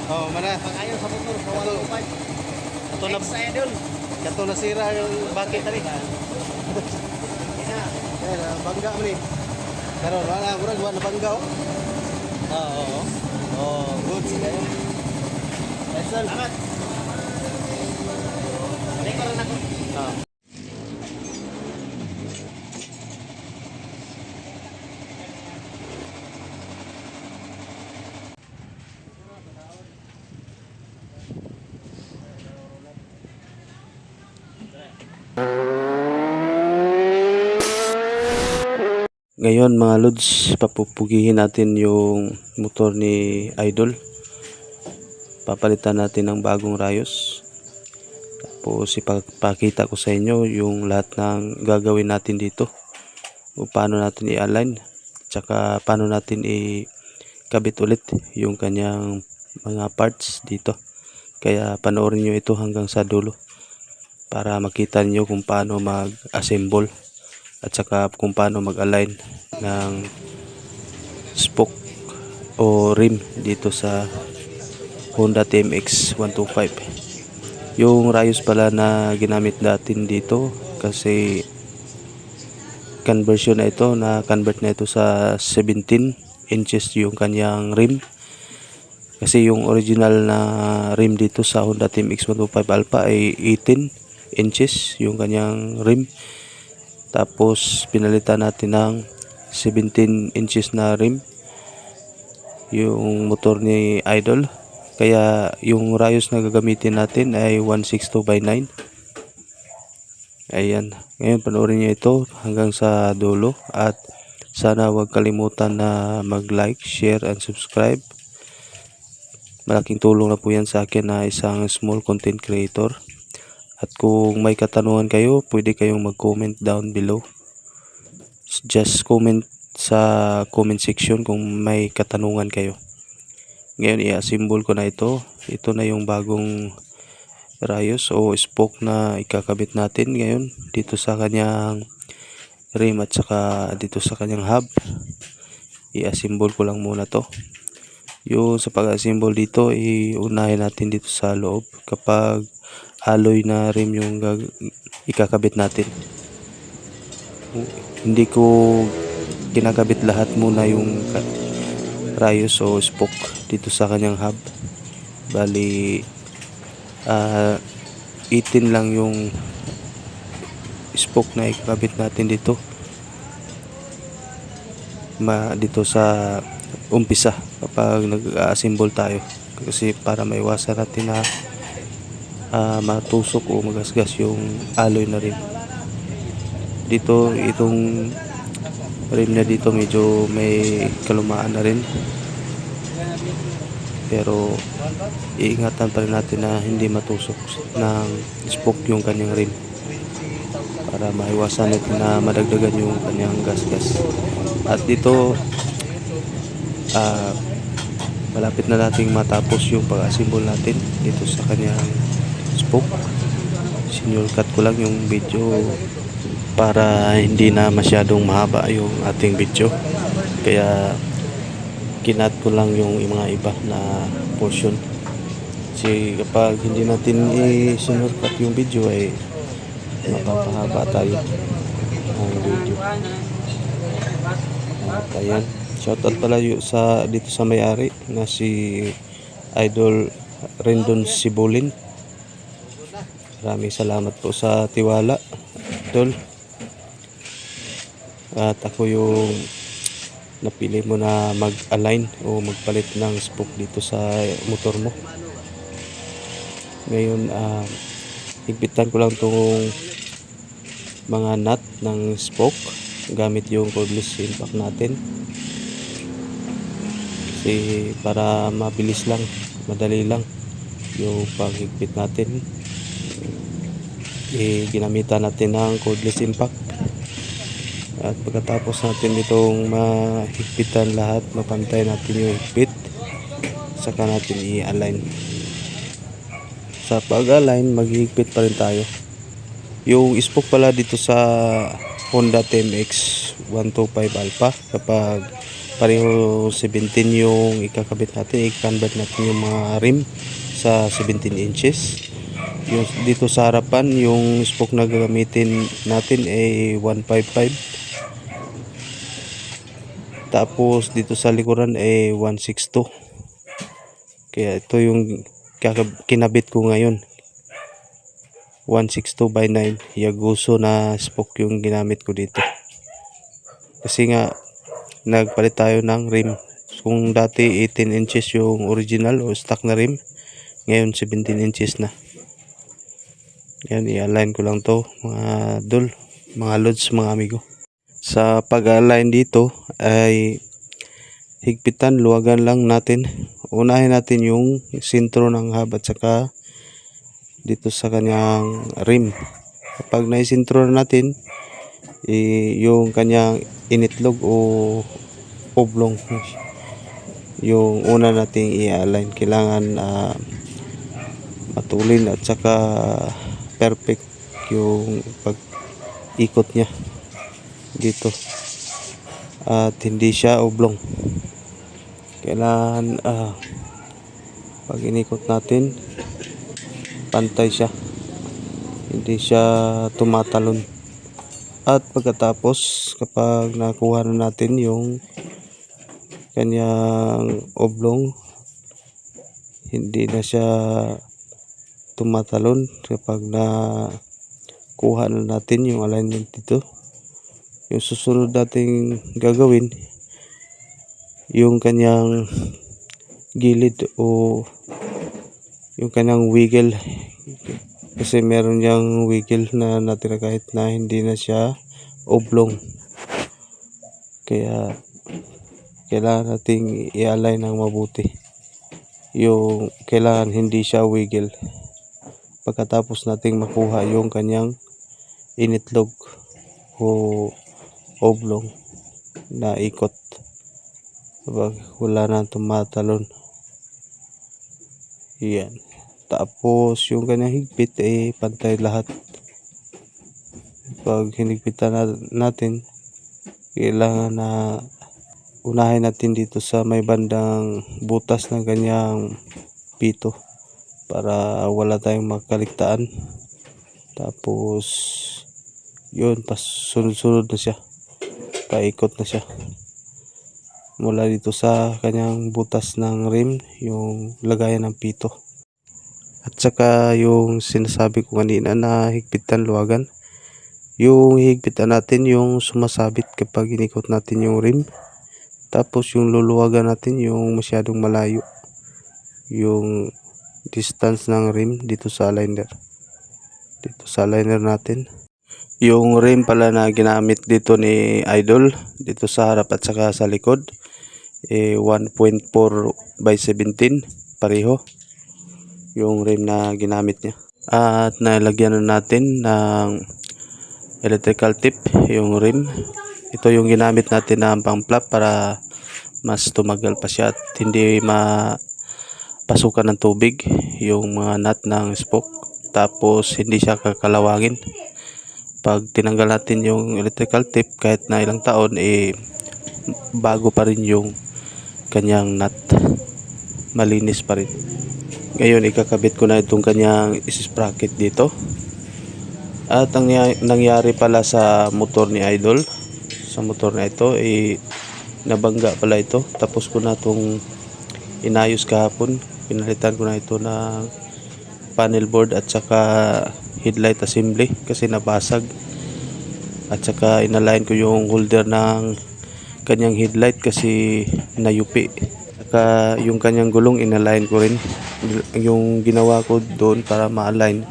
Oh, mana? Pag-ayaw sa motor sa 125. Kato na, Next sa idol. kato na sira yung bakit tadi. Ina. Bangga mo ni. Pero wala ko rin, wala bangga oh. Oo. Oh, good. Excel. Salamat. Balik ka lang ako. Ah. Ngayon mga lods, papupugihin natin yung motor ni Idol. Papalitan natin ng bagong rayos. Tapos ipapakita ko sa inyo yung lahat ng gagawin natin dito. Kung paano natin i-align. Tsaka paano natin ikabit ulit yung kanyang mga parts dito. Kaya panoorin nyo ito hanggang sa dulo. Para makita nyo kung paano mag-assemble. At saka kung paano mag-align ng spoke o rim dito sa Honda TMX 125. Yung rayos pala na ginamit natin dito kasi conversion na ito, na convert na ito sa 17 inches yung kanyang rim. Kasi yung original na rim dito sa Honda TMX 125 Alpha ay 18 inches yung kanyang rim. Tapos pinalitan natin ng 17 inches na rim yung motor ni Idol. Kaya yung rayos na gagamitin natin ay 162/9. Ayan. Ngayon panoorin niyo ito hanggang sa dulo. At sana huwag kalimutan na mag-like, share, and subscribe. Malaking tulong na po yan sa akin na isang small content creator. At kung may katanungan kayo, pwede kayong mag-comment down below. Just comment sa comment section kung may katanungan kayo. Ngayon i-assemble ko na ito. Ito na yung bagong rayos o spoke na ikakabit natin ngayon dito sa kanyang rim at saka dito sa kanyang hub. I-assemble ko lang muna to. Yung sa pag-assemble dito, iunahin natin dito sa loob kapag alloy na rim yung ikakabit natin. Hindi ko kinakabit lahat muna yung rayos o spoke dito sa kanyang hub. Bali 18 lang yung spoke na ikakabit natin dito dito sa umpisa kapag nag-assemble tayo, kasi para maiwasan natin na matusok o magasgas yung alloy na rim. Dito itong rim na dito medyo may kalumaan na rin, pero iingatan pa rin natin na hindi matusok ng spoke yung kanyang rim para maiwasan natin na madagdagan yung kanyang gasgas. At dito malapit na nating matapos yung pag-assemble natin dito sa kanyang spoke. Senior cut ko lang yung video para hindi na masyadong mahaba yung ating video, kaya kinat ko lang yung mga iba na portion. Kasi kapag hindi natin i-senior cut yung video ay mapapahaba tayo ng video. At ayan, shoutout pala dito sa may-ari na si Idol Rendon Sibulin. Maraming salamat po sa tiwala, Idol. At ako yung napili mo na mag-align o magpalit ng spoke dito sa motor mo. Ngayon higpitan ko lang itong mga nut ng spoke gamit yung cordless impact natin, kasi para mabilis lang, madali lang yung paghigpit natin. Ginamitan natin ng cordless impact. At pagkatapos natin itong mahigpitan lahat, mapantay natin yung higpit, saka natin i-align. Sa pag-align, maghihigpit pa rin tayo. Yung spoke pala dito sa Honda TMX 125 Alpha, kapag pareho 17 yung ikakabit natin, i-convert natin yung mga rim sa 17 inches. Yung dito sa harapan, yung spoke na gagamitin natin ay 155. Tapos dito sa likuran ay 162. Kaya ito yung kinabit ko ngayon. 162/9 Yaguso na spoke yung ginamit ko dito. Kasi nga nagpalit tayo ng rim. Kung dati 18 inches yung original o stock na rim, ngayon 17 inches na. Yan, i-align ko lang to mga dol, mga lods, mga amigo. Sa pag-align dito ay higpitan, luwagan lang natin. Unahin natin yung sentro ng hub at saka dito sa kanyang rim. Kapag naisintro na natin, yung kanyang initlog o oblong, yung una nating i-align, kailangan matulin at saka perfect yung pag-ikot niya dito at hindi siya oblong. Kailangan pag inikot natin, pantay siya, hindi siya tumatalon. At pagkatapos, kapag nakuha na natin yung kanyang oblong, hindi na siya tumatalon. Kapag nakuha na natin yung alignment dito, yung susunod nating gagawin, yung kanyang gilid o yung kanyang wiggle, kasi meron niyang wiggle na natira kahit na hindi na siya oblong. Kaya kailangan nating i-align ng mabuti, yung kailangan hindi siya wiggle pagkatapos nating makuha yung kanyang initlog o oblong na ikot. Kapag wala na tumatalon, yan. Tapos yung kanyang higpit ay pantay lahat. Pag hinigpitan natin, kailangan na unahin natin dito sa may bandang butas ng kanyang pito para wala tayong makaligtaan. Tapos yun, sunod-sunod na siya, paikot na siya mula dito sa kanyang butas ng rim, yung lagayan ng pito. At saka yung sinasabi ko kanina na higpitan, luwagan, yung higpitan natin yung sumasabit kapag inikot natin yung rim. Tapos yung luluwagan natin yung masyadong malayo, yung distance ng rim dito sa aligner, natin. Yung rim pala na ginamit dito ni Idol dito sa harap at saka sa likod, 1.4/17 pareho yung rim na ginamit niya. At nalagyan na natin ng electrical tip yung rim. Ito yung ginamit natin na pang flap para mas tumagal pa siya at hindi mapasukan ng tubig yung mga nut ng spoke. Tapos hindi siya kakalawangin. Pag tinanggal natin yung electrical tip, kahit na ilang taon, bago pa rin yung kanyang nut, malinis pa rin. Ngayon ikakabit ko na itong kanyang sprocket dito. At ang nangyari pala sa motor ni Idol, sa motor na ito, nabangga pala ito. Tapos ko na itong inayos kahapon, pinalitan ko na ito ng panel board at saka headlight assembly kasi nabasag. At saka inalign ko yung holder ng kanyang headlight kasi nayupi. Saka yung kanyang gulong inalign ko rin. Yung ginawa ko doon para ma-align,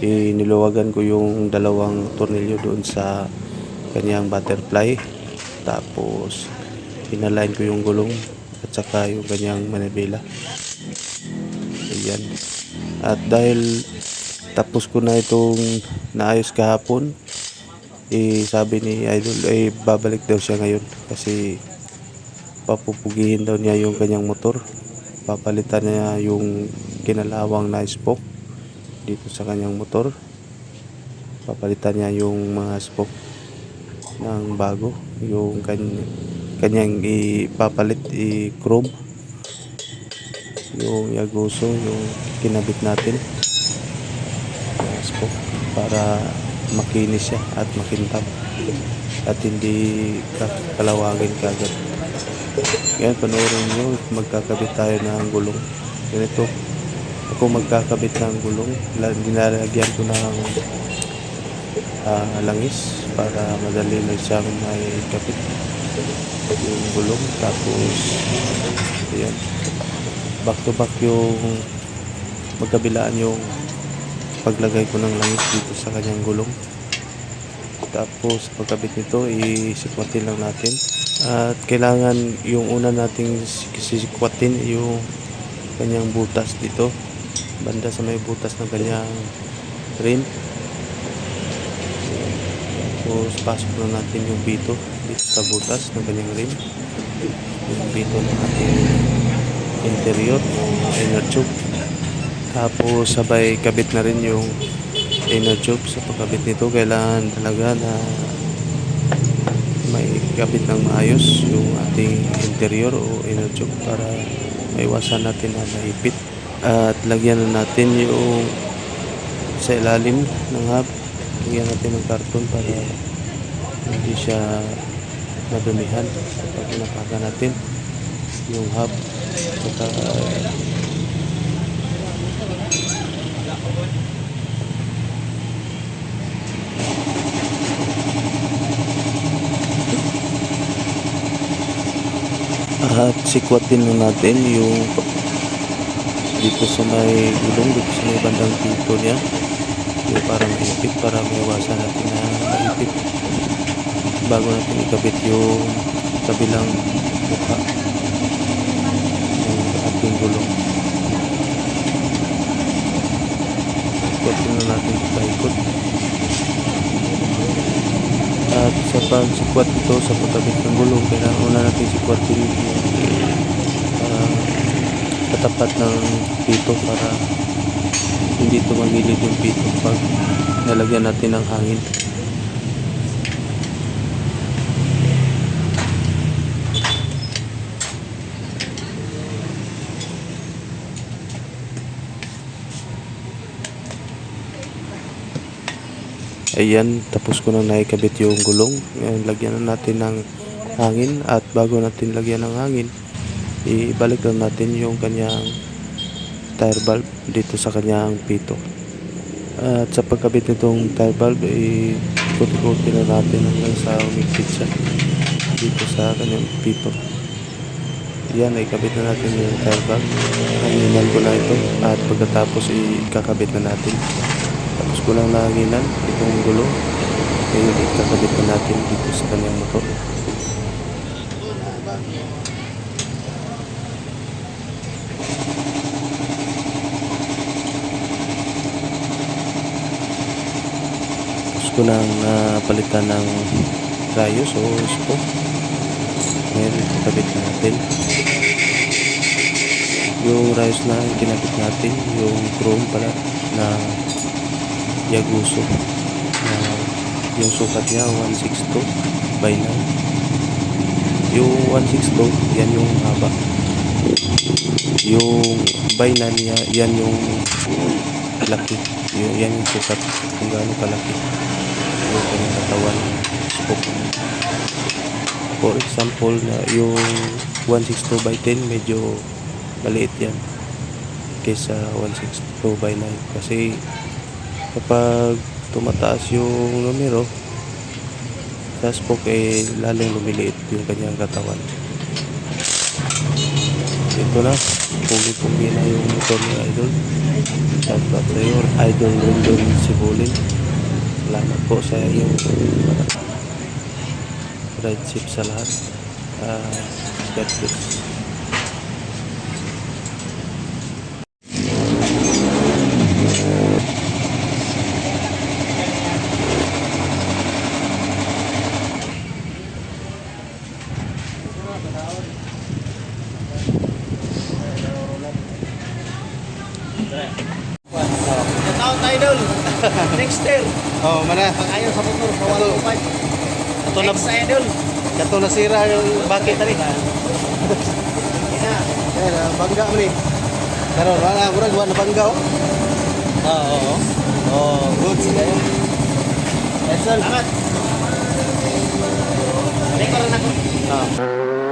niluwagan ko yung dalawang tornilyo doon sa kanyang butterfly. Tapos inalign ko yung gulong at saka yung kanyang manibela. Ayan. At dahil tapos ko na itong naayos kahapon, sabi ni Idol babalik daw siya ngayon kasi papupugihin daw niya yung kanyang motor. Papalitan niya yung kinalawang na spoke dito sa kanyang motor. Papalitan niya yung mga spoke ng bago, yung kanyang ipapalit i-chrome yung Yaguso, yung kinabit natin na spoke para makinis siya at makintab at hindi kalawagin kagad. Ngayon panoorin nyo, magkakabit tayo ng gulong. Ganito ako magkakabit ng gulong, dinalagyan ko ng langis para madali lang siyang may kapit yung gulong. Tapos ayan, back to back yung magkabilaan yung paglagay ko ng langis dito sa kanyang gulong. Tapos pagkabit nito isikwatin lang natin at kailangan yung una nating sisikwatin yung kanyang butas dito banda sa may butas ng kanyang rim. Tapos pasok na natin yung pito dito sa butas ng kanyang rim, yung pito ng ating interior o inner tube. Tapos sabay kabit na rin yung inner tube. Sa pagkabit nito kailangan talaga na may kabit ng maayos yung ating interior o inner tube para maiwasan natin na maipit. At lagyan na natin yung sa ilalim ng hub, lagyan natin ng karton para hindi siya madumihan kapag napaga natin yung hub. Saka at sikwatin na natin yung dito sa may gulong, dito sa may bandang pito niya, yung parang maipit para maiwasan natin na maipit bago natin ikabit yung kabilang mukha ng ating gulong. Sikwatin na natin ito paikot. At sa pagsikwat ito sa pagkabit ng gulong, kailangan una natin sikwatin katapat ng pito para hindi tumagilid yung pito pag nalagyan natin ng hangin. Ayan, tapos ko nang naikabit yung gulong. Ayan, lagyan na natin ng hangin at bago natin lagyan ng hangin, ibalik lang natin yung kanyang tire valve dito sa kanyang pito. At sa pagkabit nitong tire valve, ikot-ikotin na natin hanggang sa umigpit siya dito sa kanyang pito. Yan, ikabit na natin yung tire valve. Hanginan ko na ito at pagkatapos ikakabit na natin. Tapos ko lang nahanginan itong gulong, ngayon ikakabit na natin dito sa kanyang motor. Ko nang palitan ng rayos o spoke. Ngayon ikabit natin yung rayos na kinabit natin, yung chrome pala na Yaguso, yung sukat niya 162 by 9. Yung 162 yan yung haba, yung by 9 yan yung laki, yan yung sukat kung gaano kalaki yung kanyang katawan spoke. For example, na yung 162 by 10 medyo maliit yan kaysa 162 by 9 kasi kapag tumataas yung numero sa spoke lalong lumiliit yung kanyang katawan. Ito na, pugi-pugi na yung motor ni Idol. Shoutout sa iyo, Idol Rondon Sibulin. Salamat po sa iyong ride safe sa lahat. God bless. Shoutout Idol. Next year. Oh, mana? Pag ayaw sa motor, sa 125. Ito na, Next Idol. Kato nasira yung bakit tadi. Ina. Eh, bangga mo ni. Karon wala kurang wa na bangga oh. Oo. Oh, good kayo. Excel. Salamat. Balik ko rin ako. Ah.